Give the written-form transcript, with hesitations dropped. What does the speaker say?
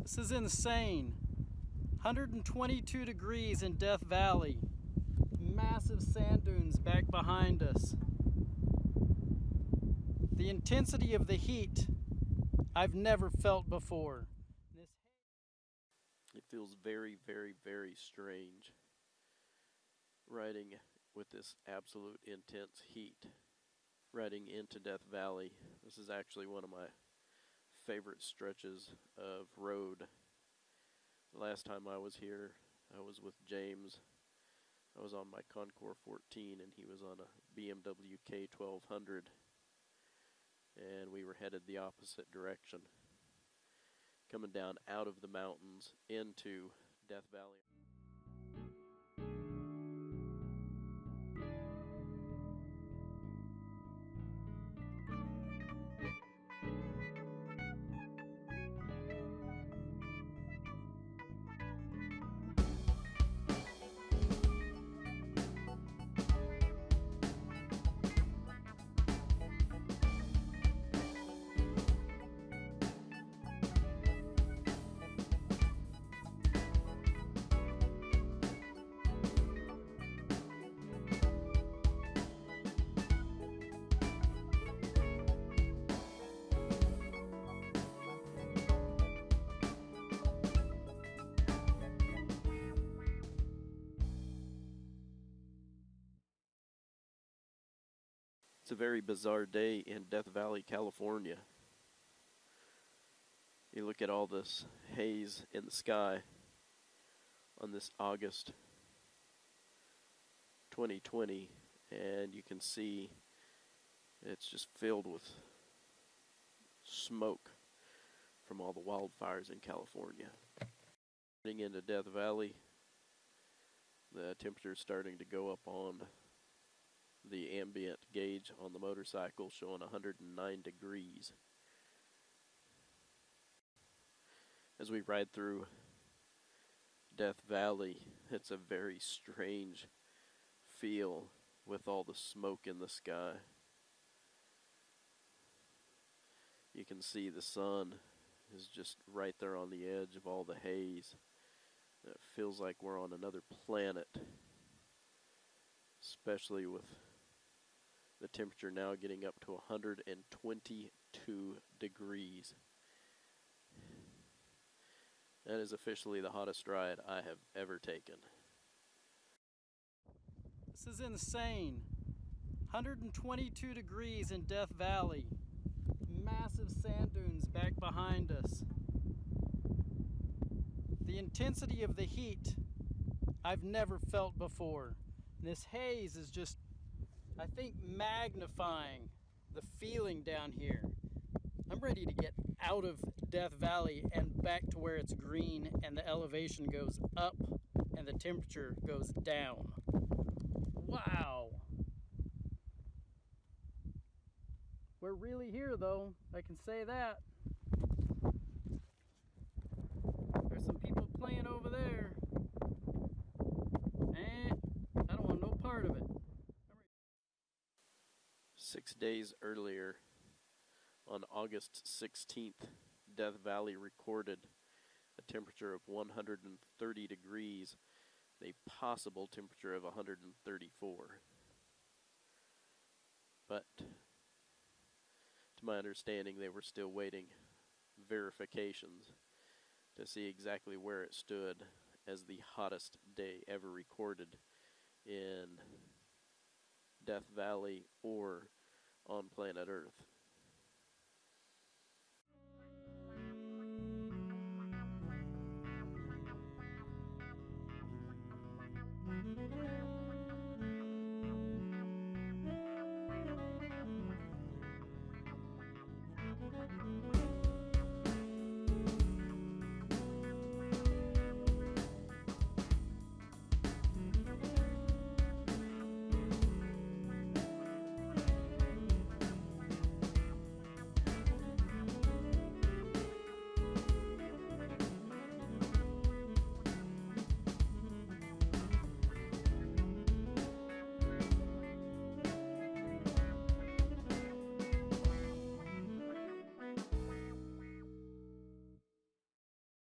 This is insane. 122 degrees in Death Valley. Massive sand dunes back behind us. The intensity of the heat I've never felt before. It feels very, very, very strange riding with this absolute intense heat. Riding into Death Valley. This is actually one of my favorite stretches of road. The last time I was here, I was with James. I was on my Concours 14 and he was on a BMW K1200. And we were headed the opposite direction. Coming down out of the mountains into Death Valley. It's a very bizarre day in Death Valley, California. You look at all this haze in the sky on this August 2020, and you can see it's just filled with smoke from all the wildfires in California. Heading into Death Valley, the temperature is starting to go up on the ambient gauge on the motorcycle, showing 109 degrees. As we ride through Death Valley, it's a very strange feel with all the smoke in the sky. You can see the sun is just right there on the edge of all the haze. It feels like we're on another planet, especially with the temperature now getting up to 122 degrees. That is officially the hottest ride I have ever taken. This is insane. 122 degrees in Death Valley. Massive sand dunes back behind us. The intensity of the heat I've never felt before. And this haze is just, I think, magnifying the feeling down here. I'm ready to get out of Death Valley and back to where it's green and the elevation goes up and the temperature goes down. Wow. We're really here though, I can say that. There's some people playing over there. I don't want no part of it. 6 days earlier, on August 16th, Death Valley recorded a temperature of 130 degrees, a possible temperature of 134. But, to my understanding, they were still waiting verifications to see exactly where it stood as the hottest day ever recorded in Death Valley or on planet Earth.